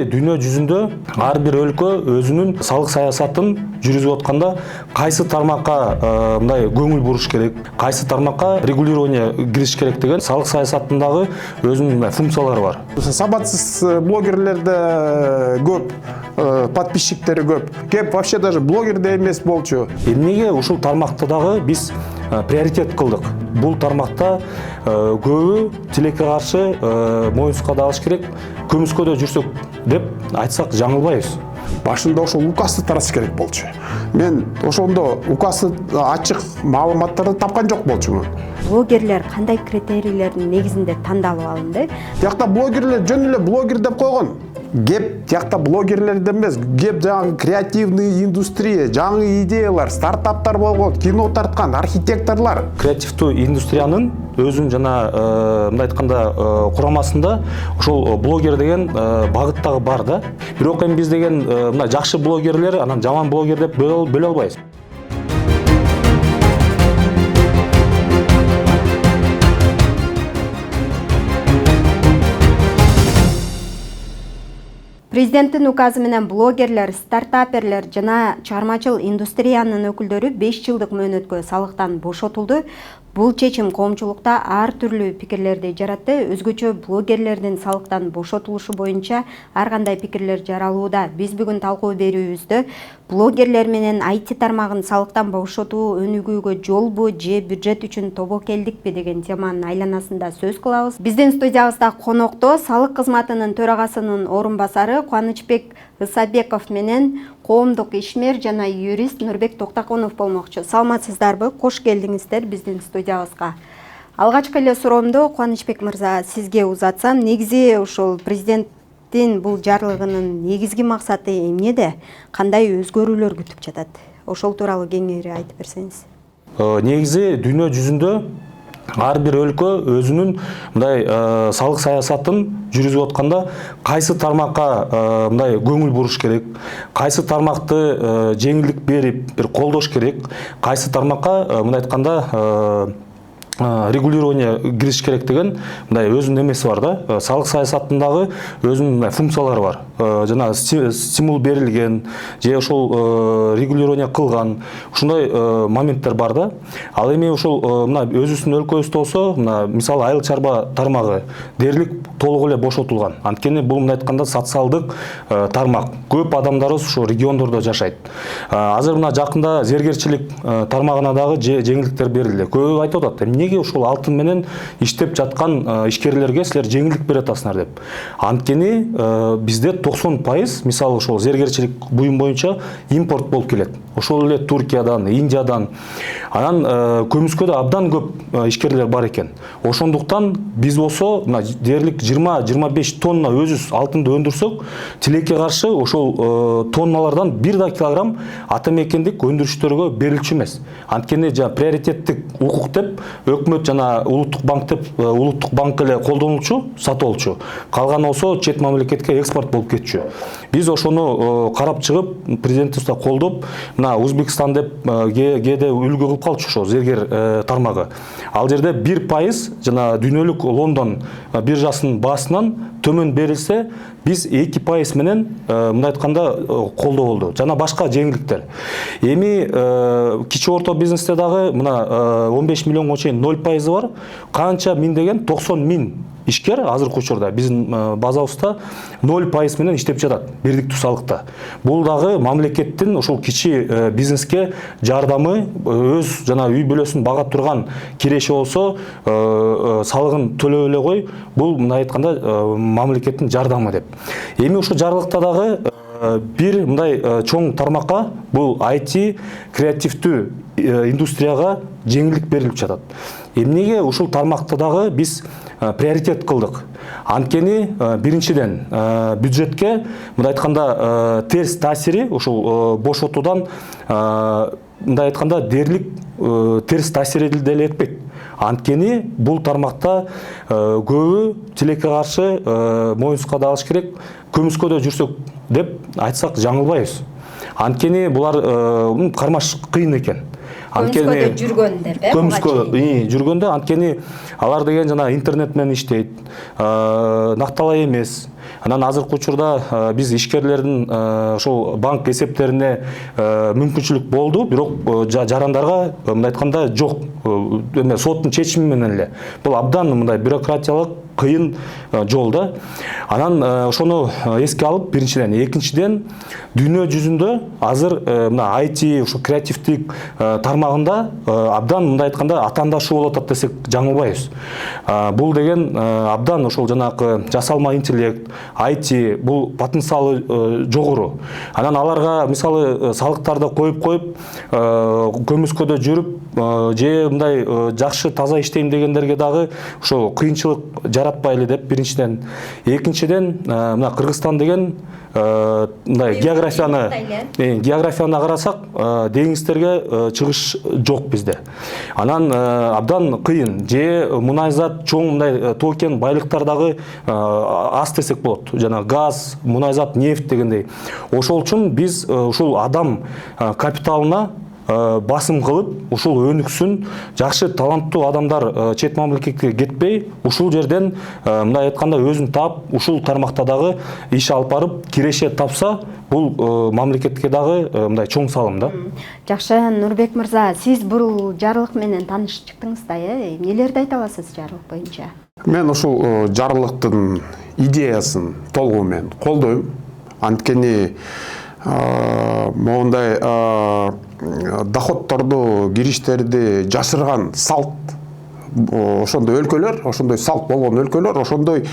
дүйнө жүзүндө ар бир өлкө өзүнүн салык саясатын жүргүзүп атканда кайсы тармакка мындай көңүл буруш керек, кайсы тармакка регулирование кириш керек деген салык саясатындагы өзүнүн функциялары бар. Сабатсыз блогерлерде көп, подписчиктери көп. Кеп вообще даже блогерде эмес болчу. Эмнеге ушул тармакты дагы биз приоритет кылдык. Бул тармакта көбү тилекке каршы моюнсукка алыш керек, көмүскөдө жүрсөк деп айтсак жаңылбайбыз. Башында ошол указды таратыш керек болчу. Мен ошондо указды ачык маалыматтарды тапкан жок болчумун. Блогерлер кандай критерийлердин негизинде тандалып алынды? Тиякта блогерлер жөн эле блогер деп койгон. Кеп тиякта блогерлерде эмес, кеп жаңы креативный индустрия, жаңы идеялар, стартаптар болгон, кино тарткан архитекторлар. Креативдүү индустриянын өзүн жана мындай айтканда курамасында ошол блогер деген багыт дагы бар да. Бирок эми биз деген мына жакшы блогерлер, анан жаман блогер деп бөлө албайбыз. Президенттин указы менен блогерлер, стартаперлер жана чыгармачыл индустриянын өкүлдөрү 5 жылдык мөөнөткө салыктан бошотулду. Бул чечим коомчулукта ар түрлүү пикирлерди жаратты. Өзгөчө блогерлердин салыктан бошотулушу боюнча ар кандай пикирлер жаралууда. Биз бүгүн талкуу берүүбүздө блогерлер менен IT тармагын салыктан бошотуу өнүгүүгө жолбу же бюджет үчүн тобокелдикпи деген теманын айланасында сөз кылабыз. Биздин студиябызда конокто салык кызматынын төрагасынын орун басары Кубанычбек Ысабеков менен коомдук ишмер жана юрист Нурбек Токтокунов болмокчу. Саламатсыздарбы? Кош келдиңиздер биздин студиябызга. Алгачкы эле суроомду Кубанычбек мырза сизге узатсам, негизи ушул президенттин бул жарлыгынын негизги максаты эмнеде? Кандай өзгөрүүлөр күтүп жатат? Ошол тууралуу кеңири айтып берсеңиз. Негизи дүйнө жүзүндө ар бир өлкө өзүнүн мындай салык саясатын жүргүзүп атканда кайсы тармакка мындай көңүл буруш керек, кайсы тармакты жеңилдик берип бир колдош керек, кайсы тармакка мындай айтканда регулирование кириш керек деген мындай өзүнүн эмеси бар да. Салык саясатындагы өзүнүн функциялары бар. Жана стимул берилген, же ошол регулирование кылган ушундай моменттер бар да. Ал эми ошол мына өзүбүздүн өлкөбүздө болсо, мына мисалы айыл чарба тармагы дээрлик толук эле бошотулган. Анткени бул мындай айтканда социалдык тармак. Көп адамдарыбыз ошо региондордо жашайт. Азыр мына жакында зергерчилик тармагына дагы жеңилдиктер берилди. Көбү айтып атат, эмнеге ушул алтын менен иштеп жаткан ишкерлерге силер жеңилдик бере атасыңар деп. Анткени бизде 90% мисалы ошол зергерчилик буюм боюнча импорт болуп келет. Ошол эле Туркиядан, Индиядан. Анан көмүскөдө абдан көп ишкерлер бар экен. Ошондуктан биз болсо мына дээрлик 20-25 тонна өзүбүз алтынды өндүрсөк, тилекке каршы ошол тонналардан 1 килограмм ата мекендик өндүрүштөргө берилчү эмес. Анткени приоритеттик укук деп өкмөт жана улуттук банк деп улуттук банк эле колдонулчу, сатып алчу. Калганы болсо чет мамлекетке экспорт болуп кетчү. Биз ошону карап чыгып, президентибизди колдоп, мына Өзбекстан деп кээде үлгү кылып калчу ошо зергер тармагы. Ал жерде 1% жана дүйнөлүк Лондон биржасынын баасынан төмөн берилсе, биз 2% менен мындай айтканда колдоо болду. Жана башка жеңилдиктер. Эми кичи орто бизнесте дагы мына 15 миллионго чейин 0% бар. Канча миңдеген 90 миң ишкер азыркы учурда биздин базабызда 0% менен иштеп жатат бирдиктүү салыкта. Бул дагы мамлекеттин ошол кичи бизнеске жардамы, өз жана үй бүлөсүн бага турган киреши болсо, салыгын төлөп эле кой, бул мындай айтканда мамлекеттин жардамы деп. Эми ушул жарлыкта дагы бир мындай чоң тармакка, бул IT креативдүү индустрияга жеңилдик берилип жатат. Эмнеге ушул тармакты дагы биз приоритет кылдык? Анткени биринчиден бюджетке мындай айтканда терс таасири ошол бошотуудан мындай айтканда дээрлик терс таасир деле этпейт. Анткени бул тармакта көбү тилекке каршы моюнсукка алыш керек, көмүскөдө жүрсөк деп айтсак жаңылбайбыз. Анткени булар кармаш кыйын экен. Көмүскөдө жүргөндө, көмүскө жүргөндө, анткени алар деген жана интернет менен иштейт, накталай эмес. Анан азыркы учурда биз ишкерлердин ошол банк эсептерине мүмкүнчүлүк болду, бирок жарандарга мындай айтканда жок. Соттун чечими менен эле. Бул абдан мындай бюрократиялык кыйын жол да. Анан ошону эске алып, биринчиден, экинчиден дүйнө жүзүндө азыр мына IT, ошо креативдик тармагында абдан мындай айтканда атаандашуу болуп атат десек жаңылбайбыз. Бул деген абдан ошол жанагы жасалма интеллект, IT бул потенциалы жогору. Анан аларга мисалы салыктарды коюп көмүскөдө жүрүп же мындай жакшы таза иштейм дегендерге дагы ошо кыйынчылык жаратпайлы деп биринчиден. Экинчиден мына Кыргызстан деген мындай географияны карасак, деңиздерге чыгыш жок бизде. Анан абдан кыйын. Же мунайзат чоң мындай токен байлыктардагы аз десек болот. Жана газ, мунайзат, нефть дегендей. Ошол үчүн биз ушул адам капиталына басым кылып, ушул өнүксүн, жакшы таланттуу адамдар чет мамлекетке кетпей, ушул жерден мындай айтканда өзүн таап, ушул тармакта дагы иш алып барып, киреше тапса, бул мамлекетке дагы мындай чоң салым да. Жакшы, Нурбек мырза, сиз бул жарлык менен тааныш чыктыңыз да, нелерди айта аласыз жарлык боюнча? Мен ушул жарлыктын идеясын толугу менен колдойм. Анткени мондай доходторду, кириштерди жашырган салт ошондой өлкөлөр, ошондой салт болгон өлкөлөр, ошондой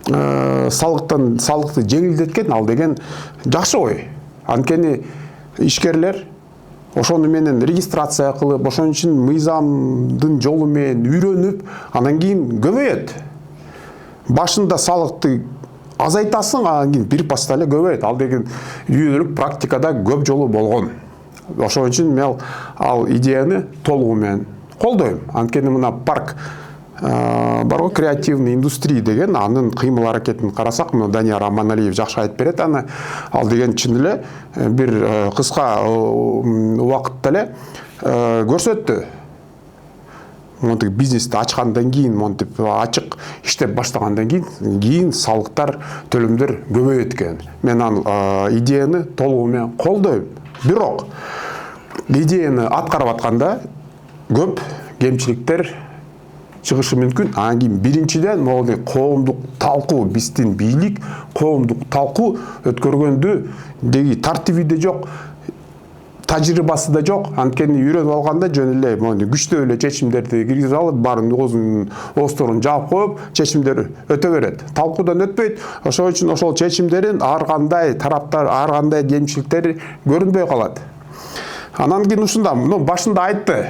салыкты жеңилдеткен, ал деген жакшы ой. Анткени ишкерлер ошону менен регистрация кылып, ошон үчүн мыйзамдын жолу менен үйрөнүп, анан кийин көбөйөт. Башында салыкты азайтасың, анан кийин бир паста эле көбөйөт. Ал деген үйрөнүк практикада көп жолу болгон. Ошон үчүн мен ал идеяны толугу менен колдойм. Анткени мына парк барго креативный индустрия деген, анын кыймыл аракетин карасак, мына Данияр Аманалиев жакшы айтып берет аны. Ал деген чын эле бир кыска убакытта эле көрсөттү. Монтип бизнести ачкандан кийин, монтип ачык иштеп баштагандан кийин салыктар, төлөмдөр көбөйөт экен. Мен ал идеяны толугу менен колдойм. Бирок идеяны аткарып атканда көп кемчиликтер чыгышы мүмкүн. Анан кийин биринчиден могу коомдук талкуу, биздин бийлик коомдук талкуу өткөргөндү деги тартиби да жок, тажрыйбасы да жок. Анткени үйрөнүп алганда жөн эле күчтүү эле чечимдерди киргизип алып, баарын оозун жаап коюп, чечимдер өтө берет. Талкуудан өтпөйт. Ошол үчүн ошол чечимдерин ар кандай тараптар, ар кандай кемчиликтери көрүнбөй калат. Анан кийин ушунда, башында айтты.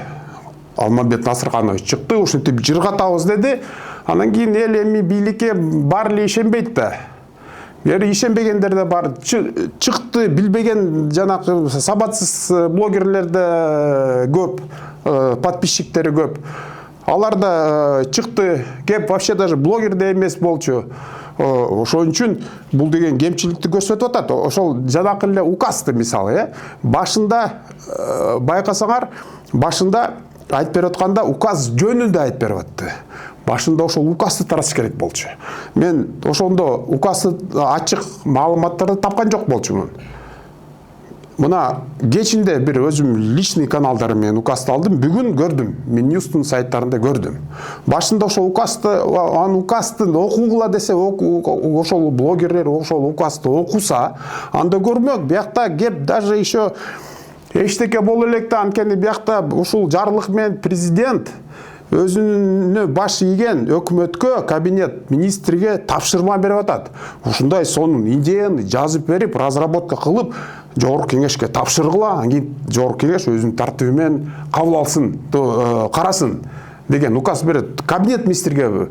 Алмамбет Насырканович чыкты, ушинтип жыргатабыз деди. Анан кийин эл эми бийликке баары эле ишенбейт да. Ишенбегендер да бар. Чыкты, билбеген жанакы сабатсыз блогерлер да көп, подписчиктери көп. Алар да чыкты, кеп вообще даже блогер да эмес болчу. Ошон үчүн бул деген кемчиликти көрсөтүп атат. Ошол жанакы эле указды мисалы, башында байкасаңар, башында айтып берип атканда указ жөнүндө айтып берип атты. Башында ошол указды таратыш керек болчу. Мен ошондо указды ачык маалыматтарды тапкан жок болчумун. Мына кечинде бир өзүм личный каналдарым менен указды алдым, бүгүн көрдүм, Минюстун сайттарында көрдүм. Башында ошол указды, указды окугула десе, ошол блогерлер ошол указды окуса, анда көрмөк, биякта кеп даже еще эчтеке боло элек да, анткени биякта ушул жарлык менен президент өзүнө баш ийген өкмөткө, кабинет министрге тапшырма берип атат. Ушундай сонун идеяны жазып берип, разработка кылып, жогорку кеңешке тапшыргыла, анан кийин жогорку кеңеш өзүнүн тартиби менен кабыл алсын, карасын деген указ берет. Кабинет министрге.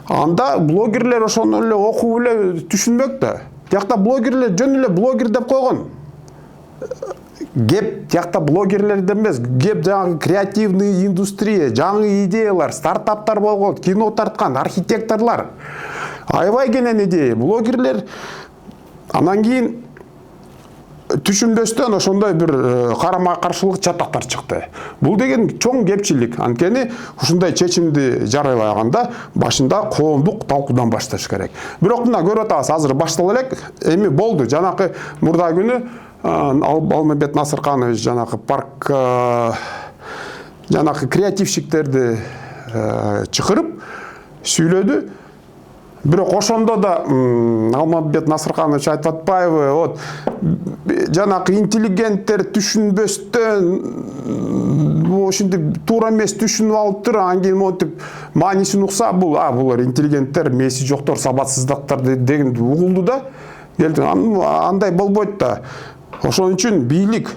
Анда блогерлер ошону эле окуп эле түшүнбөк да. Тиякта блогерлер жөн эле блогер деп койгон. Кеп тиякта блогерлерден эмес, кеп жаңы креативный индустрия, жаңы идеялар, стартаптар болгон, кино тарткан, архитекторлар. Аябай кенен идея, блогерлер. Анан кийин түшүнбөстөн ошондой бир карама каршылык чатактар чыкты. Бул деген чоң кепчилик. Анткени ушундай чечимди жарыялаганда башында коомдук талкуудан башташ керек. Бирок мына көрүп атабыз, азыр баштала элек, эми болду. Жанакы мурда күнү Алмамбет Насырканович жанакы парк жанакы креативщиктерди чакырып сүйлөдү. Бирок ошондо да Алмамбет Насырканович айтып атпайбы, вот жанакы интеллигенттер түшүнбөстөн ушинтип туура эмес түшүнүп алыптыр, анан кийин монтип маанисин укса, булар интеллигенттер, мээси жоктор, сабатсыздыктар деген угулду да. Андай болбойт да. Ошон үчүн бийлик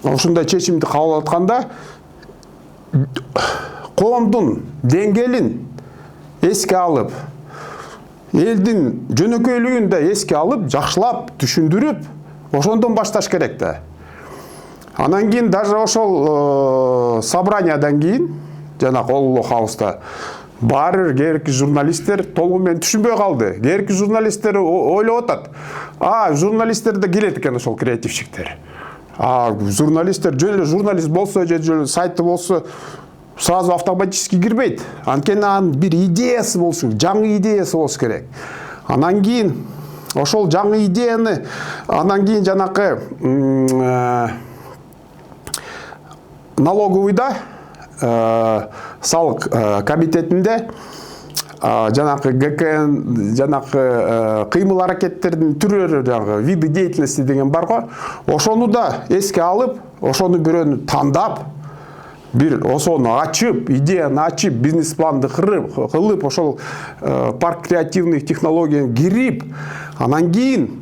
ошондой чечимди кабыл алып атканда коомдун деңгээлин эске алып, элдин жөнөкөйлүгүн да эске алып, жакшылап түшүндүрүп, ошондон башташ керек да. Анан кийин даже ошол собраниядан кийин жана Колулуу Хауста баары керекти журналисттер толугу менен түшүнбөй калды. Керекти журналисттер ойлоп атат. Журналисттер да келет экен ошол креативщиктер. Журналисттер жөн эле журналист болсо же сайты болсо сразу автоматически кирбейт. Анткени анын бир идеясы болсун, жаңы идеясы болуш керек. Анан кийин ошол жаңы идеяны анан кийин жанакы налоговыйда салык комитетинде жанакы ГКН жанакы кыймыл аракеттердин түрлөрү, жанагы виды деятельности деген бар го. Ошону да эске алып, ошону бирөөнү тандап, бир ошону ачып, идеяны ачып, бизнес-планды кылып, ошол парк креативных технологияны кирип, анан кийин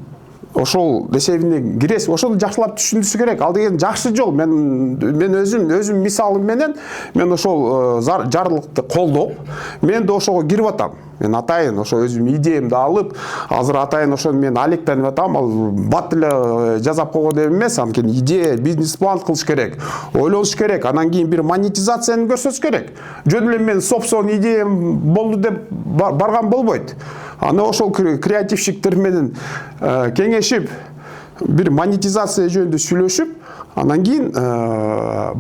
ошол эсебине киресиз, ошону жакшылап түшүндүрүш керек. Ал деген жакшы жол. Мен өзүм мисалым менен мен ошол жарлыкты колдоп, мен да ошого кирип атам. Мен атайын ошо өзүм идеямды алып, азыр атайын ошону мен алектенип атам. Ал бат эле жазап койгон эмес, анткени идея, бизнес-план кылыш керек, ойлонуш керек, анан кийин бир монетизацияны көрсөтүш керек. Жөн эле мен собсон идеям болду деп барган болбойт. Аны ошол креативщиктер менен кеңешип, бир монетизация жөнүндө сүйлөшүп, анан кийин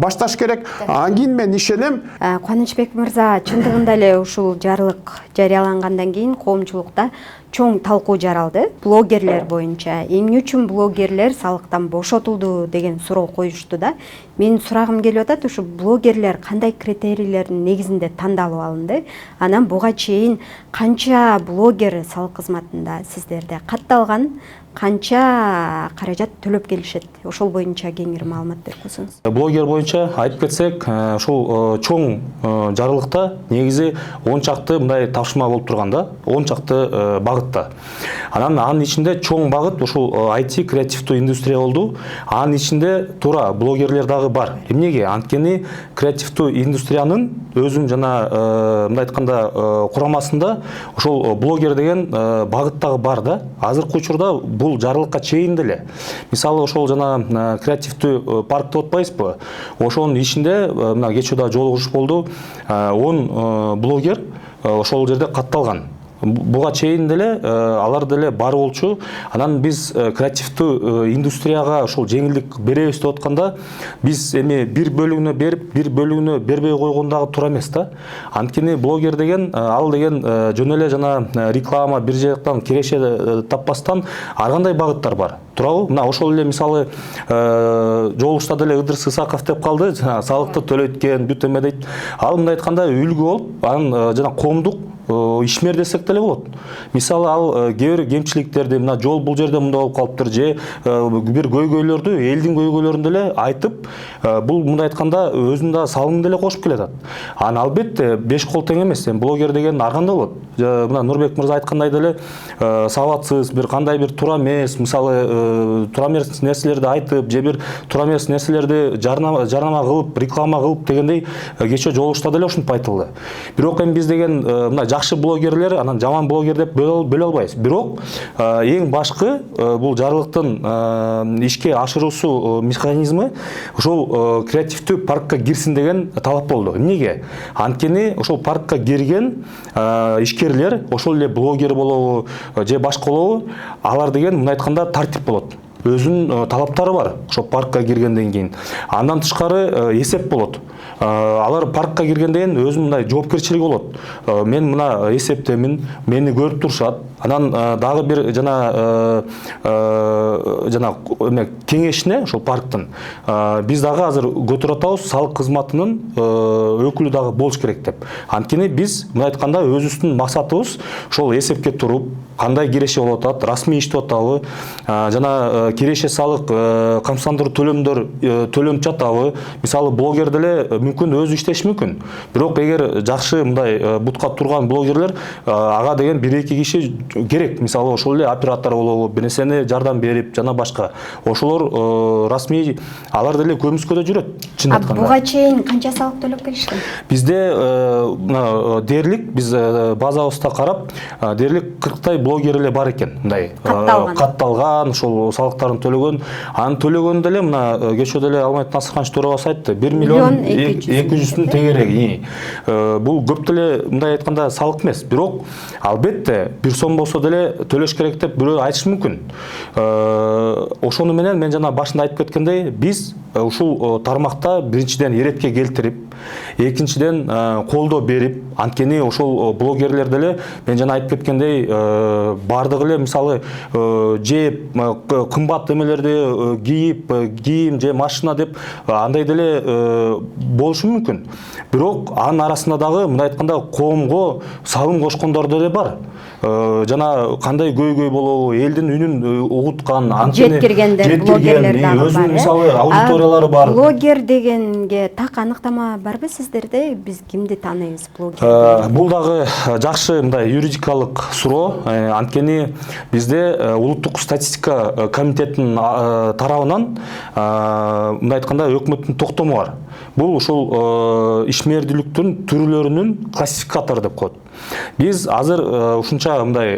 башташ керек. Анан кийин мен ишенем. Кубанычбек мырза, чындыгында эле ушул жарлык жарыялангандан кийин коомчулукта чоң талкуу жаралды. Блогерлер боюнча эмне үчүн блогерлер салыктан бошотулду деген суроо коюшту да. Менин сурагым келип атат, ушу блогерлер кандай критерийлердин негизинде тандалып алынды? Анан буга чейин канча блогер салык кызматында сиздерде катталган, канча каражат төлөп келишет? Ошол боюнча кеңири маалымат берип койсоңуз. Блогер боюнча айтып кетсек, ошол чоң жарылыкта негизи 10 чакты мындай тапшырма болуп турган да, 10 чакты багытта. Анын ичинде чоң багыт ушул IT креативдүү индустрия болду. Анын ичинде туура блогерлер дагы бар. Эмнеге? Анткени креативдүү индустриянын өзүн жана мындай айтканда курамасында ошол блогер деген багыт дагы бар да. Азыркы учурда бул жарылыкка чейин деле. Мисалы ошол жана креативдүү парк деп атпайсызбы? Ошонун ичинде мына кечээ да жолугуш болду. 10 блогер ошол жерде катталган. Буга чейин деле алар деле бар болчу. Анан биз креативдүү индустрияга ошол жеңилдик беребиз деп атканда, биз эми бир бөлүгүнө берип, бир бөлүгүнө бербей койгон дагы туура эмес да. Анткени блогер деген, ал деген жөн эле жана реклама бир жактан киреше таппастан ар кандай багыттар бар. Туурабы? Мына ошол эле мисалы жолугушта деле Ыдырыс Исаков деп калды, салыкты төлөйт экен, бүт эме дейт. Ал мындай айтканда үлгү болуп, анын жана коомдук ишмер десек деле болот. Мисалы ал кээ бир кемчиликтерди, мына жол бул жерде мындай болуп калыптыр, же бир көйгөйлөрдү, элдин көйгөйлөрүн деле айтып, бул мындай айтканда өзүнүн да салымын деле кошуп келет. Анан албетте 5 кол тең эмес, бул блогер деген ар кандай болот. Мына Нурбек мырза айткандай деле сабатсыз, бир кандай бир туура эмес, мисалы туура эмес нерселерди айтып, же бир туура эмес нерселерди жарнама кылып, реклама кылып дегендей кечээ жолугушта деле ушинтип айтылды. Бирок эми биз деген мына жакшы блогерлер, анан жаман блогер деп бөлө албайбыз. Бирок эң башкы бул жарылыктын ишке ашыруусу механизми ошол креативдүү паркка кирсин деген талап болду. Эмнеге? Анткени ошол паркка кирген ишкерлер, ошол эле блогер болобу, же башка болобу, алар деген мындай айтканда тартип болот. өзүнүн талаптары бар ошо паркка киргенден кийин. Андан тышкары эсеп болот. Алар паркка киргенден кийин өзүнүн мындай жоопкерчилиги болот. Мен мына эсептемин, мени көрүп турушат. Анан дагы бир жана кеңешине ошол парктын биз дагы азыр көтөрүп атабыз, салык кызматынын өкүлү дагы болуш керек деп. Анткени биз мына айтканда өзүбүздүн максатыбыз ошол эсепке туруп, кандай киреше болуп атат, расмий иштеп атабы, жана киреше салык, камсыздандыруу төлөмдөр төлөнүп жатабы. Мисалы блогер деле мүмкүн өзү иштеши мүмкүн. Бирок эгер жакшы мындай бутка турган блогерлер, ага деген 1-2 киши керек. Мисалы ошол эле оператор болобу, бир нерсени жардам берип, жана башка. Ошолор расмий, алар деле көмүскөдө жүрөт. Чын айтканда. Буга чейин канча салык төлөп келишкен? Бизде дээрлик, биз базабызда карап, дээрлик 40 блогер эле бар экен, мындай катталган, ошол салыктарын төлөгөн. Аны төлөгөн деле мына кечээ деле Алмайт Насырханович төрагасы айтты, 1 миллион 200 тегереги. Бул көп деле мындай айтканда салык эмес. Бирок албетте бир сом болсо деле төлөш керек деп бирөө айтышы мүмкүн. Ошону менен мен жана башында айтып кеткендей, биз ушул тармакта биринчиден эретке келтирип, экинчиден колдоо берип, анткени ошол блогерлер деле мен жана айтып кеткендей бардыгы эле мисалы жеп кымбат эмелерди кийип, кийим же машина деп андай деле болушу мүмкүн. Бирок анын арасында дагы мындай айтканда коомго салым кошкондор деле бар. Жана кандай көйгөй болобу, элдин үнүн угуткан, жеткиргендер, блогерлер дагы бар. Өзүнүн мисалы аудиториялары бар. Блогер дегенге так аныктама барбы сиздерде? Биз кимди тааныйбыз блогер? Бул дагы жакшы мындай юридикалык суроо. Анткени бизде улуттук статистика комитетинин тарабынан мындай айтканда өкмөттүн токтому бар. Бул ушул ишмердүүлүктүн түрлөрүнүн классификатору деп коет. Биз азыр ушунча мындай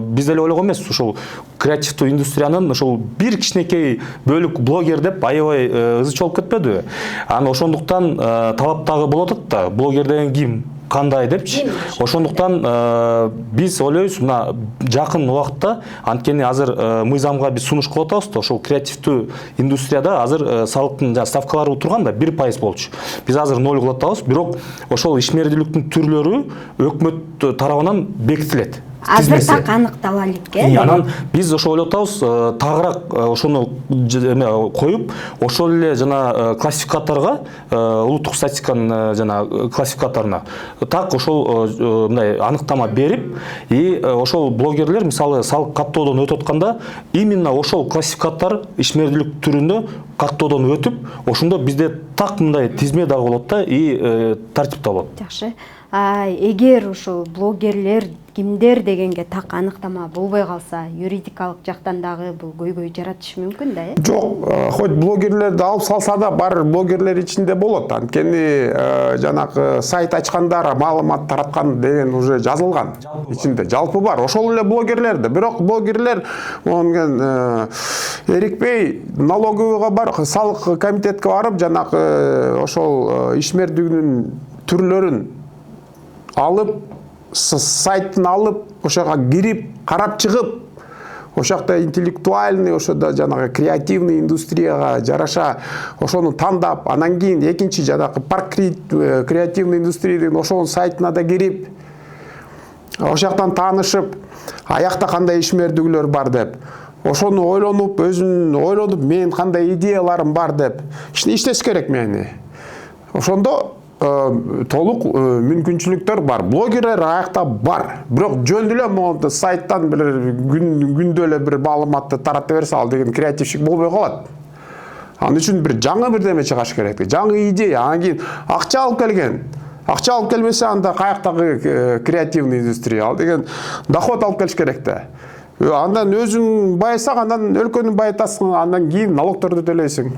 биз деле ойлогон эмес, ушул креативдүү индустриянын ушул бир кичинекей бөлүк блогер деп аябай ызы чолуп кетпедиби? Аны ошондуктан талап дагы болот да, блогер деген ким, кандай депчи. Ошондуктан биз ойлойбуз мына жакын убакытта, анткени азыр мыйзамга биз сунуш кылып атабыз да, ошол креативдүү индустрияда азыр салыктын ставкалары турган да 1% болчу. Биз азыр 0 кылып атабыз, бирок ошол ишмердүүлүктүн түрлөрү өкмөт тарабынан бекитилет. Азыр так аныктала элек. Анан биз ошо ойлоп атабыз, тагыраак ошону коюп, ошол эле жана классификаторго, улуттук статистиканын жана классификаторуна так ошол мындай аныктама берип, и ошол блогерлер мисалы салык каттоодон өтүп атканда, именно ошол классификатор ишмердүүлүк түрүндө каттоодон өтүп, ошондо бизде так мындай тизме дагы болот да, и тартипте болот. Жакшы. Эгер ушул блогерлер кимдер дегенге так аныктама болбой калса, юридикалык жактан дагы бул көйгөй жаратышы мүмкүн да, Жок, хоть блогерлерди алып салса да, бар блогерлер ичинде болот. Анткени жанагы сайт ачкандар, маалымат тараткан деген уже жазылган. Ичинде жалпы бар. Ошол эле блогерлерди. Бирок блогерлер эрикпей налоговыйга бар, салык комитетке барып, жанагы ошол ишмердүүлүктүн түрлөрүн алып, сайттын алып, ошого кирип, карап чыгып, ошакта интеллектуальный, ошодо жанагы креативный индустрияга жараша ошону тандап, анан кийин экинчи жанагы парк креативный индустриянын ошонун сайтына да кирип, ошактан таанышып, аякта кандай ишмердүүлөр бар деп, ошону ойлонуп, өзүн ойлонуп, менин кандай идеяларым бар деп, иштеш керек мени. Ошондо толук мүмкүнчүлүктөр бар. Блогерлер аякта бар. Бирок жөн эле монтип сайттан бир күндө эле бир маалыматты тарата берсе, ал деген креативчилик болбой калат. Анын үчүн бир жаңы бирдеме чыгыш керек. Жаңы идея, анан кийин акча алып келген. Акча алып келбесе, анда каяктагы креативный индустрия, ал деген доход алып келиш керек да. Андан өзүң байысаң, андан өлкөнү байытасың, андан кийин налогторду төлөйсүң.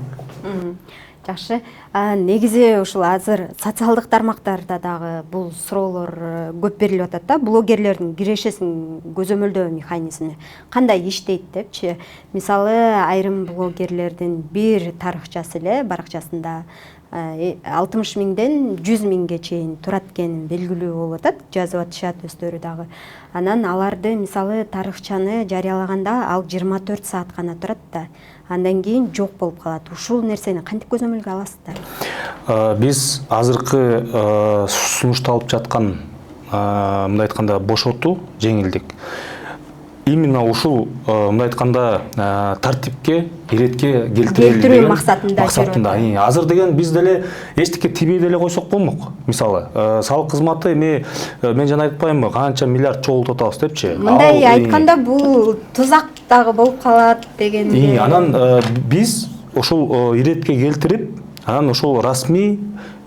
Жакшы. Негизи ушул азыр социалдык тармактарда дагы бул суроолор көп берилип атат да, блогерлердин кирешесин көзөмөлдөө механизми кандай иштейт депчи. Мисалы, айрым блогерлердин бир тарыхчасы эле баракчасында 60 миңден 100 миңге чейин турат экени белгилүү болуп атат, жазып атышат өздөрү дагы. Анан аларды мисалы тарыхчаны жарыялаганда ал 24 саат гана турат да. Андан кийин жок болуп калат. Ушул нерсени кантип көзөмөлгө аласыздар? Биз азыркы сунушталып жаткан мындай айтканда бошотуу жеңилдик именно ушул мындай айтканда тартипке, иретке келтирүү максатында. Азыр деген биз деле эчтеке тийбей деле койсок болмок. Мисалы, салык кызматы мен жана айтпаймынбы, канча миллиард чогултуп атабыз депчи. Мындай айтканда бул тузак дагы болуп калат дегенде. Анан биз ушул иретке келтирип, анан ушул расмий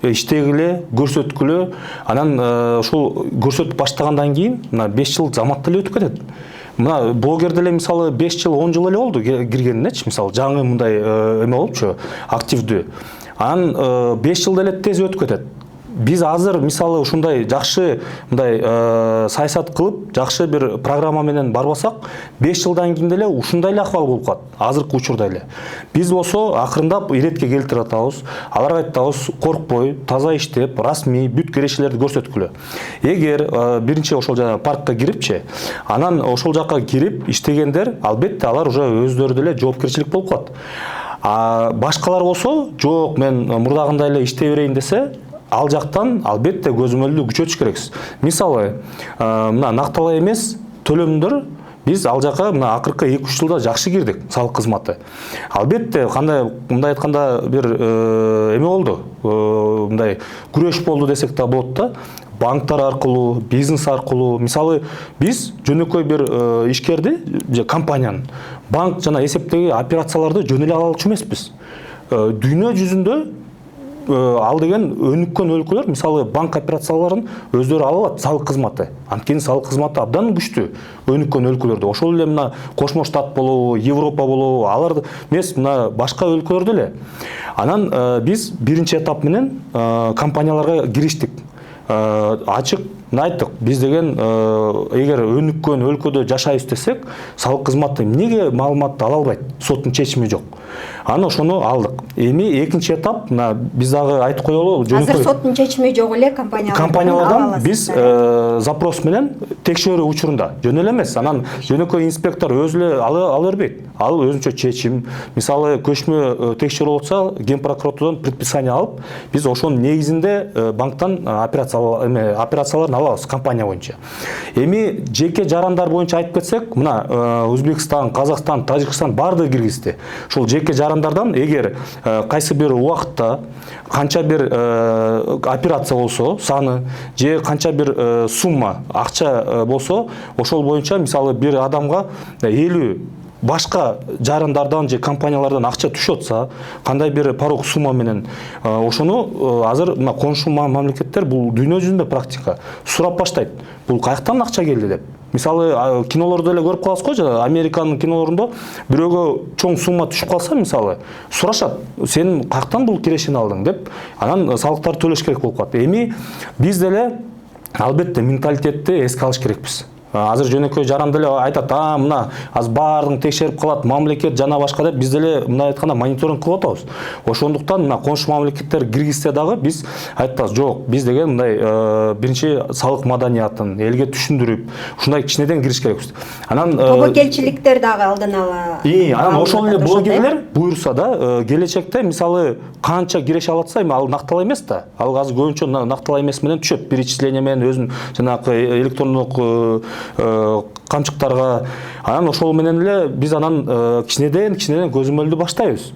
иштегиле, көрсөткүлө, анан ушул көрсөтүп баштагандан кийин мына 5 жыл замат деле өтүп кетет. Мына блогер деле мисалы 5 жыл, 10 жыл эле болду киргенинечи, мисалы жаңы мындай эме болупчу, активдүү. Анан 5 жыл деле тез өтүп кетет. Биз азыр мисалы ушундай жакшы мындай саясат кылып, жакшы бир программа менен барбасак, 5 жылдан кийин деле ушундай эле акыбал болуп калат. Азыркы учурда эле. Биз болсо акырындап иретке келтирип атабыз. Аларга айтабыз, коркпой, таза иштеп, расмий бүт керешелерди көрсөткүлө. Эгер биринчи ошол жана паркка кирипчи, анан ошол жакка кирип иштегендер, албетте алар уже өздөрү деле жоопкерчилик болуп калат. Башкалар болсо, жок, мен мурдагындай эле иштей берейин десе, ал жактан албетте көзөмөлдү күчөтүш керексиз. Мисалы, мына накталай эмес төлөмдөр биз ал жака мына акыркы 2-3 жылда жакшы кирдик, салык кызматы. Албетте, кандай мындай айтканда бир эме болду, мындай күрөш болду десек да болот да. Банктар аркылуу, бизнес аркылуу, мисалы биз жөнөкөй бир ишкерди же компанияны банк жана эсептеги операцияларды жөн эле ала алчу эмеспиз. Дүйнө жүзүндө ал деген өнүккөн өлкөлөр мисалы банк операцияларын өздөрү ала алат, салык кызматы. Анткени салык кызматы абдан күчтүү өнүккөн өлкөлөрдө. Ошол эле мына Кошмо Штат болобу, Европа болобу, алар эмес мына башка өлкөлөрдө эле. Анан биз биринчи этап менен компанияларга кириштик. Ачык айттык, биз деген эгер өнүккөн өлкөдө жашайбыз десек, салык кызматы эмнеге маалыматты ала албайт? Соттун чечими жок. Аны ошону алдык. Эми экинчи этап, мына биз дагы айтып коелу, азыр соттун чечими жок эле компаниялардан биз запрос менен текшерүү учурунда жөн эле эмес. Анан жөнөкөй инспектор өзү эле ала бербейт. Ал өзүнчө чечим. Мисалы көчмө текшерүү болсо, ген прокуратурадан предписание алып, биз ошонун негизинде банктан операцияларын алабыз компания боюнча. Эми жеке жарандар боюнча айтып кетсек, мына Өзбекстан, Казакстан, Тажикстан баардыгы киргизди. Ошол жеке жарандардан эгер кайсы бир убакытта канча бир операция болсо, саны же канча бир сумма акча болсо, ошол боюнча мисалы бир адамга 50 башка жарандардан же компаниялардан акча түшүп атса, кандай бир порог сумма менен ошону азыр мына коншу мамлекеттер бул дүйнө жүзүндө практика сурап баштайт. Бул каяктан акча келди деп. Мисалы кинолордо эле көрүп каласыз го, жана Американын кинолорунда бирөөгө чоң сумма түшүп калса, мисалы сурашат, сен каяктан бул кирешени алдың деп, анан салыктарды төлөш керек болуп калат. Эми биз деле албетте менталитетти эске алыш керекпиз. Азыр жөнөкөй жаран деле айтат, мына аз баардыгын текшерип калат, мамлекет жана башка деп, биз деле мына айтканда мониторинг кылып атабыз. Ошондуктан мына коншу мамлекеттер киргизсе дагы биз айтабыз, жок, биз деген мындай биринчи салык маданиятын элге түшүндүрүп, ушундай кичинеден кириш керекпиз. Анан тобокелчиликтер дагы алдын ала. Анан ошол эле блогерлер буйрса да, келечекте мисалы канча киреше алатса, эми ал накталай эмес да. Ал азыр көбүнчө накталай эмес менен түшөт, перечисление менен өзүн жанагы электрондук камчыктарга. Анан ошол менен эле биз анан кичинеден көзөмөлдү баштайбыз.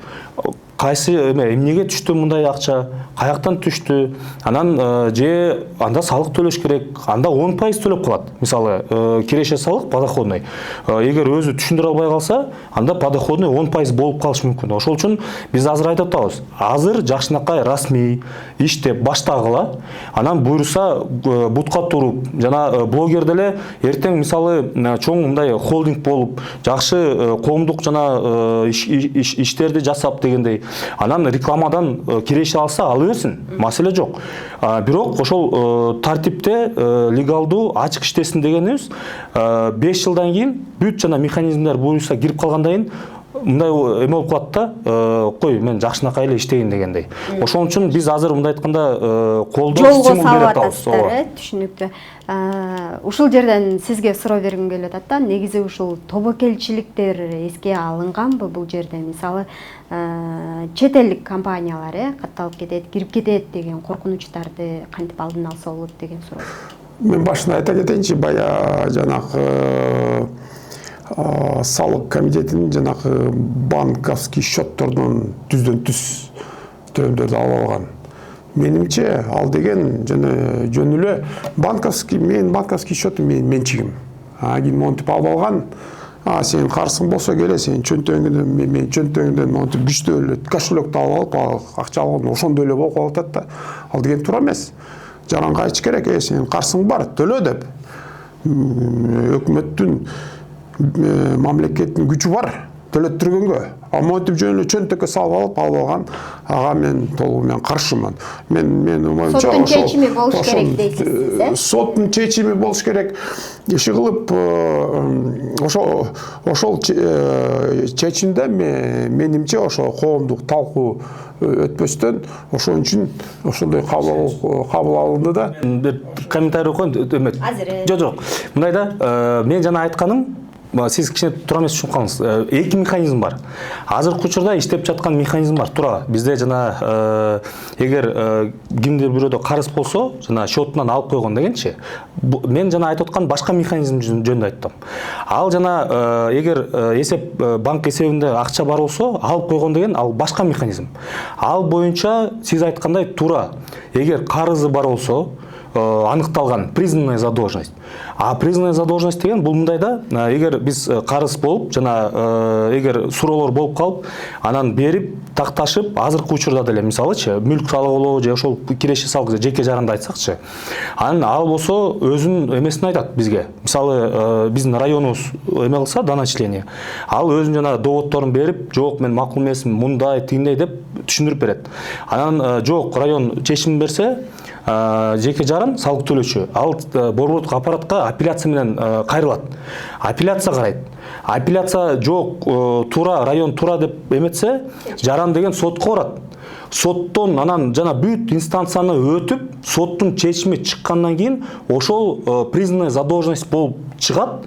Кайсы эмнеге түштү мындай акча, каяктан түштү, анан же анда салык төлөш керек, анда 10% төлөп калат. Мисалы киреше салык подоходный. Эгер өзү түшүндүрө албай калса, анда подоходный 10% болуп калышы мүмкүн. Ошол үчүн биз азыр айтып атабыз, азыр жакшынакай расмий иштеп баштагыла, анан буйруса бутка туруп, жана блогер деле эртең мисалы чоң мындай холдинг болуп, жакшы коомдук жана иштерди жасап дегендей, анан рекламадан киреше алса ала берсин, маселе жок. Бирок ошол тартипте легалдуу ачык иштесин дегенибиз 5 жылдан кийин бүт жана механизмдер буюрса кирип калгандан кийин мындай эме болуп калат да, кой мен жакшынакай эле иштейин дегендей. Ошон үчүн биз азыр мындай айтканда колдоо жолго стимул салып берип атабыз. атасыздар, түшүнүктүү. Ушул жерден сизге суроо бергим келип атат да, негизи ушул тобокелчиликтер эске алынганбы бул жерде? Мисалы, чет элдик компаниялар катталып кетет, кирип кетет деген коркунучтарды кантип алдын алса болот деген суроо. Мен башында айта кетейинчи, бая жанагы салык комитетинин жанагы банковский счеттордон түздөн түз төлөмдөрдү алып алган. Менимче ал деген жөн эле менин банковский счетум менин менчигим. Кийин монтип алып алган. Сен карсың болсо келе, сен чөнтөгүңдөн мен чөнтөгүмдөн монтип күчтүү эле кошелекту алып акча алган, ошондой эле болуп калып атат да. Ал деген туура эмес. Жаранга айтыш керек, сен карсың бар, төлө деп. Өкмөттүн мамлекеттин күчү бар төлөттүргөнгө. Монтип жөн эле чөнтөккө салып алган, ага мен толугу менен каршымын. Мен соттун чечими болуш керек дейсиз сиз, Соттун чечими болуш керек. Иши кылып ошол чечимде менимче ошо коомдук талкуу өтпөстөн ошон үчүн ошондой кабыл алынды да. Бир комментарий окуйн. Жок. Мындай да, мен жана айтканым, сиз кичине туура эмес түшүнүп калдыңыз. Эки механизм бар. Азыркы учурда иштеп жаткан механизм бар. Туура. Бизде жана эгер кимдир бирөөдө карыз болсо, жана счетунан алып койгон дегенчи, мен жана айтып аткан башка механизм жөнүндө айттым. Ал жана эгер банк эсебинде акча бар болсо, алып койгон деген ал башка механизм. Ал боюнча сиз айткандай туура. Эгер карызы бар болсо, аныкталган признанная задолженность. Признанная задолженность деген бул мындай да, эгер биз карыз болуп, жана эгер суроолор болуп калып, анан берип, такташып, азыркы учурда деле мисалычы, мүлк салыгы болобу же ошол киреши салыгы жеке жаранды айтсакчы, анан ал болсо өзүнүн эмесин айтат бизге. Мисалы, биздин районубуз эме кылса, доначисление, ал өзүнүн жана доводдорун берип, жок мен макул эмесмин, мындай, тигиндей деп түшүндүрүп берет. Анан жок, район чечим берсе, жеке жарын салык төлөөчү ал борбордук аппаратка апелляция менен кайрылат. Апелляция карайт. Апелляция жок, туура, район туура деп эметсе, жаран деген сотко барат. Соттон анан жана бүт инстанцияны өтүп, соттун чечими чыккандан кийин ошол признанная задолженность болуп чыгат.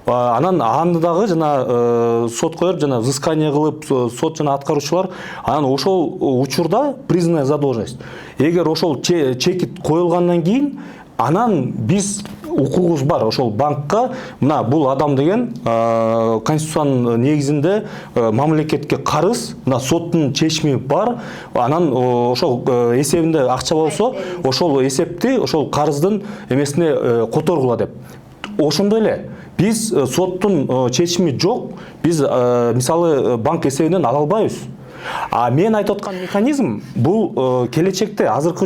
Анан аны дагы жана сотко берип, жана взыскание кылып, сот жана аткаруучулар анан ошол учурда признанная задолженность. Эгер ошол чекит коюлгандан кийин, анан биз укугубуз бар ошол банкка, мына бул адам деген конституциянын негизинде мамлекетке карыз, мына соттун чечими бар, анан ошол эсебинде акча болсо, ошол эсепти ошол карыздын эмесине которгула деп. Ошондой эле биз соттун чечими жок, биз мисалы банк эсебинен ала албайбыз. Мен айтып аткан механизм бул келечекте, азыркы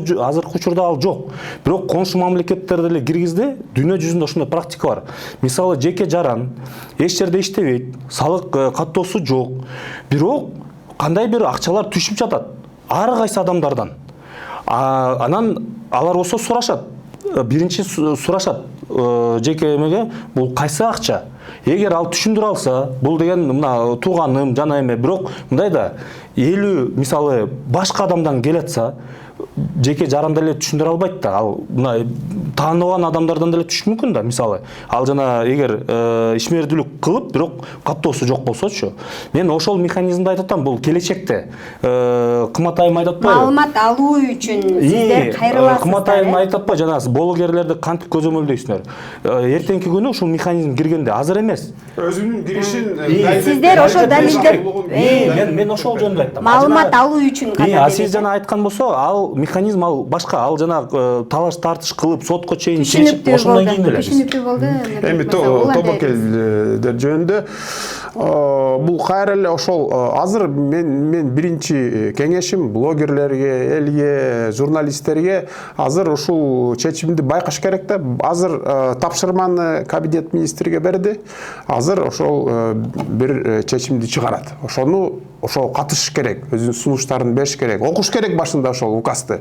учурда ал жок. Бирок коңшу мамлекеттерде эле киргизди, дүйнө жүзүндө ошондой практика бар. Мисалы жеке жаран эч жерде иштебейт, салык каттоосу жок. Бирок кандай бир акчалар түшүп жатат ар кайсы адамдардан. Анан алар болсо сурашат. Биринчи сурашат жеке эмеге, бул кайсы акча? Эгер ал түшүндүрө алса, бул деген мына тууганым жана эме, бирок мындай да 50 мисалы башка адамдан келатса, жеке жаран деле түшүндүрө албайт да. Ал мына тааныбаган адамдардан деле түшүш мүмкүн да, мисалы. Ал жана эгер ишмердүүлүк кылып, бирок каттоосу жок болсочу. Мен ошол механизмди айтып атам, бул келечекте. Кымат айым айтып атпайбы? Маалымат алуу үчүн сиздер кайрыласыздар. Кымат айым айтып атпайбы, жана блогерлерди кантип көзөмөлдөйсүңөр? Эртеңки күнү ушул механизм киргенде, азыр эмес. Өзүнүн киришин сиздер ошол далилдер мен ошол жөнүндө айттым. маалымат алуу үчүн гана. Сиз жана айткан болсо, ал механизм ал башка, ал жана талаш тартыш кылып сотко чейин чечип ошондон кийин эле. Түшүнүктүү болду. Эми тобокелдер жөнүндө бул кайра эле ошол азыр мен биринчи кеңешим блогерлерге, элге, журналисттерге азыр ушул чечимди байкаш керек да. Азыр тапшырманы кабинет министрге берди. Азыр ошол бир чечимди чыгарат. Ошол катышыш керек, өзүнүн сунуштарын бериш керек, окуш керек башында ошол указды.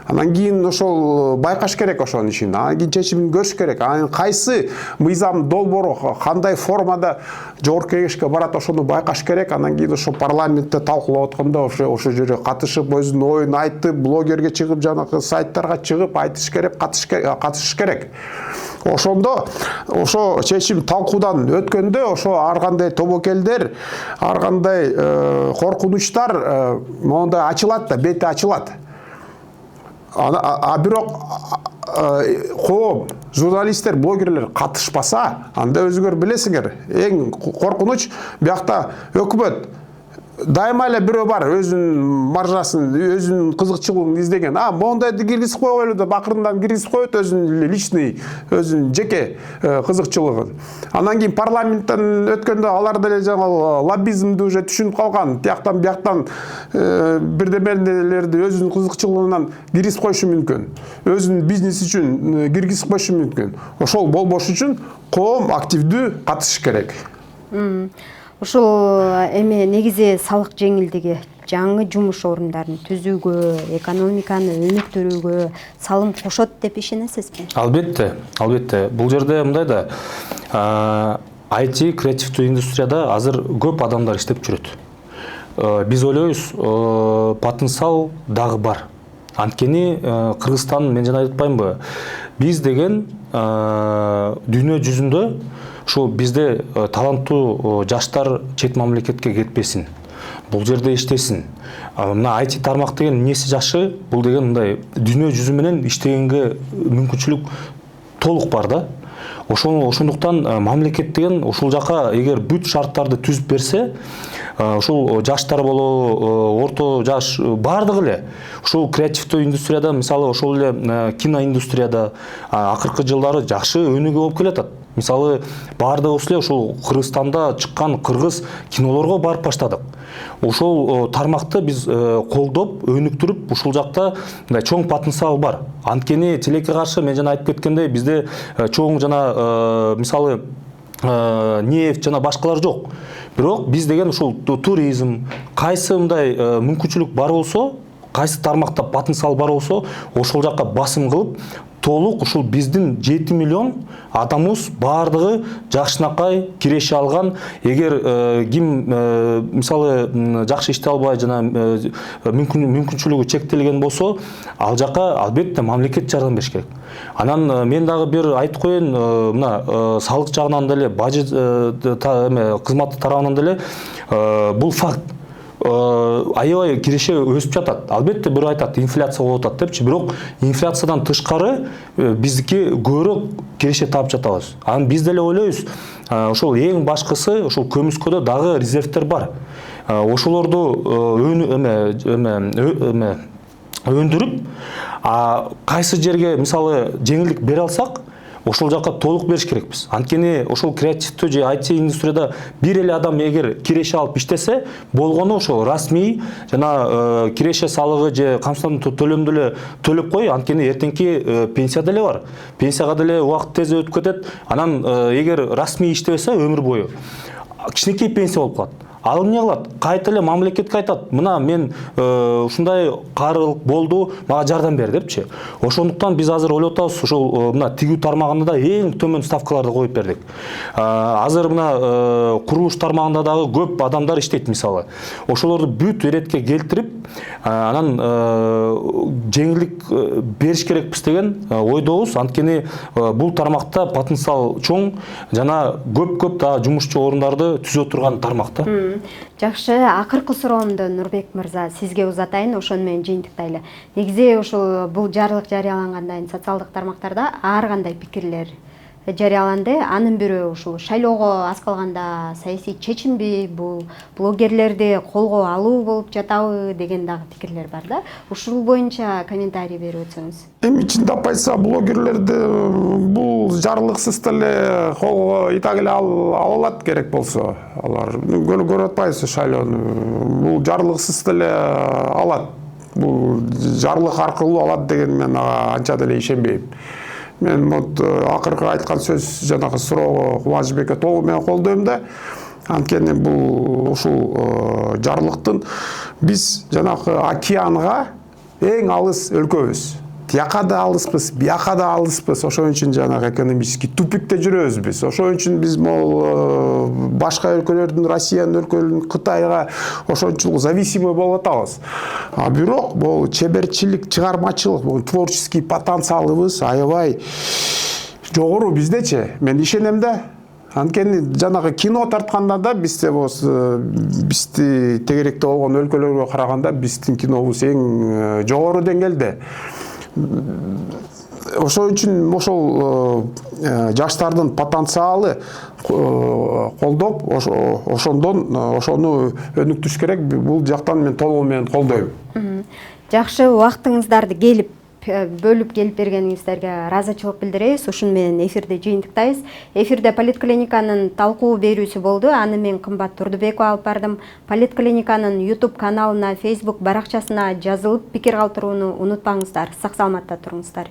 Анан кийин ошол байкаш керек ошонун ишин. Анан кийин чечимин көрүш керек. Анан кайсы мыйзам долбоору кандай формада жогорку кеңешке барат ошону байкаш керек. Анан кийин ошо парламентте талкуулап атканда ошо жерге катышып, өзүнүн оюн айтып, блогерге чыгып, жанагы сайттарга чыгып айтыш керек, катышыш керек. Ошондо ошо чечим талкуудан өткөндө ошо ар кандай тобокелдер, ар кандай коркунучтар мондай ачылат да, бети ачылат. Бирок коом журналисттер, блогерлер катышпаса, анда өзүңөр билесиңер, эң коркунуч биякта өкмөт дайыма эле бирөө бар, өзүнүн маржасын, өзүнүн кызыкчылыгын издеген. Мондайды киргизип койгойлу деп акырындан киргизип коет өзүнүн личный, өзүнүн жеке кызыкчылыгын. Анан кийин парламенттен өткөндө алар деле жаңа лоббизмди уже түшүнүп калган. Тияктан бияктан бирдемелерди өзүнүн кызыкчылыгынан киргизип коюшу мүмкүн. Өзүнүн бизнеси үчүн киргизип коюшу мүмкүн. Ошол болбош үчүн коом активдүү катышыш керек. Ушул эми негизи салык жеңилдиги жаңы жумуш орундарын түзүүгө, экономиканы өнүктүрүүгө салым кошот деп ишенесизби? Албетте. Бул жерде мындай да, IT креативдүү индустрияда азыр көп адамдар иштеп жүрөт. Биз ойлойбуз, потенциал дагы бар. Анткени Кыргызстан, мен жана айтпаймынбы, биз деген дүйнө жүзүндө ошо бизде таланттуу жаштар чет мамлекетке кетпесин. Бул жерде иштесин. Мына IT тармак деген эмнеси жакшы? Бул деген мындай дүйнө жүзү менен иштегенге мүмкүнчүлүк толук бар да. Ошондуктан мамлекет деген ушул жака эгер бүт шарттарды түзүп берсе, ушул жаштар болобу, орто жаш бардыгы эле ушул креативдүү индустрияда, мисалы ошол эле киноиндустрияда акыркы жылдары жакшы өнүгүү болуп келатат. Мисалы бардыгыбыз эле ушул Кыргызстанда чыккан кыргыз кинолорго барып баштадык. Ошол тармакты биз колдоп, өнүктүрүп, ушул жакта мындай чоң потенциал бар. Анткени тилекке каршы мен жана айтып кеткендей, бизде чоң жана мисалы нефть жана башкалар жок. Бирок биз деген ушул туризм, кайсы мындай мүмкүнчүлүк бар болсо, кайсы тармакта потенциал бар болсо, ошол жакка басым кылып, толук ушул биздин 7 миллион адамыбыз бардыгы жакшынакай киреше алган. Эгер ким мисалы жакшы иштей албай жана мүмкүнчүлүгү чектелген болсо, ал жака албетте мамлекет жардам бериш керек. Анан мен дагы бир айтып коеюн, мына салык жагынан деле, бажы кызматы тарабынан деле бул факт. Аябай киреше өсүп жатат. Албетте бирөө айтат, инфляция болуп атат депчи, бирок инфляциядан тышкары биздики көбүрөөк киреше таап жатабыз. Анан биз деле ойлойбуз, ошол эң башкысы ошол көмүскөдө дагы резервтер бар. Ошолорду өндүрүп, кайсы жерге мисалы жеңилдик бере алсак, ошол жака толук бериш керекпиз. Анткени ошол креативдүү же IT индустрияда бир эле адам эгер киреше алып иштесе, болгону ошол расмий жана киреше салыгы же камсыздандыруу төлөмдү эле төлөп кой, анткени эртеңки пенсия деле бар. Пенсияга деле убакыт тез өтүп кетет. Анан эгер расмий иштебесе өмүр бою кичинекей пенсия болуп калат. Ал эмне кылат? Кайта эле мамлекетке айтат, мына мен ушундай карылык болду, мага жардам бер депчи. Ошондуктан биз азыр ойлоп атабыз, ошол мына тигүү тармагында да эң төмөн ставкаларды коюп бердик. Азыр мына курулуш тармагында дагы көп адамдар иштейт мисалы. Ошолорду бүт эретке келтирип, анан жеңилдик бериш керекпиз деген ойдобуз. Анткени бул тармакта потенциал чоң жана көп дагы жумушчу орундарды түзө турган тармакта. Жакшы, акыркы суроомду Нурбек мырза сизге узатайын, ошону менен жыйынтыктайлы. Негизи ушул бул жарлык жарыялангандан кийин социалдык тармактарда ар кандай пикирлер жарыяланды. Анын бирөө ушул шайлоого аз калганда саясий чечимби, бул блогерлерди колго алуу болуп жатабы деген дагы пикирлер бар да. Ушул боюнча комментарий берип өтсөңүз. Эми чындап айтса, блогерлерди бул жарлыксыз деле колго и так эле ала алат керек болсо. Алар көрүп атпайбызбы шайлоону? Бул жарлыксыз деле алат. Бул жарлык аркылуу алат деген мен анча деле ишенбейм. Мен акыркы айткан сөз жанагы суроого Кубанычбекке толугу менен колдойм да. Анткени бул ушул жарлыктын биз жанагы океанга эң алыс өлкөбүз. Тияка да алыспыз, бияка да алыспыз. Ошон үчүн жанагы экономический тупикте жүрөбүз биз. Ошон үчүн биз могул башка өлкөлөрдүн, Россиянын өлкөлөрүнүн, Кытайга ошончулук зависимый болуп атабыз. А бирок бул чеберчилик, чыгармачылык, бул творческий потенциалыбыз аябай жогору биздечи. Мен ишенем да. Анткени жанагы кино тартканда да бизде бизди тегеректе болгон өлкөлөргө караганда биздин кинобуз эң жогору деңгээлде. Ошон үчүн ошол жаштардын потенциалы колдоп, ошону өнүктүрүш керек. Бул жактан мен толугу менен колдойм. Жакшы, убактыңыздарды келип бөлүп келип бергениңиздерге ыраазычылык билдиребиз. Ушун менен эфирди жыйынтыктайбыз. Эфирде Политклиниканын талкуу берүүсү болду. Аны мен Кымбат Турдубекова алып бардым. Политклиниканын YouTube каналына, Facebook баракчасына жазылып пикир калтырууну унутпаңыздар. Сак саламатта туруңуздар.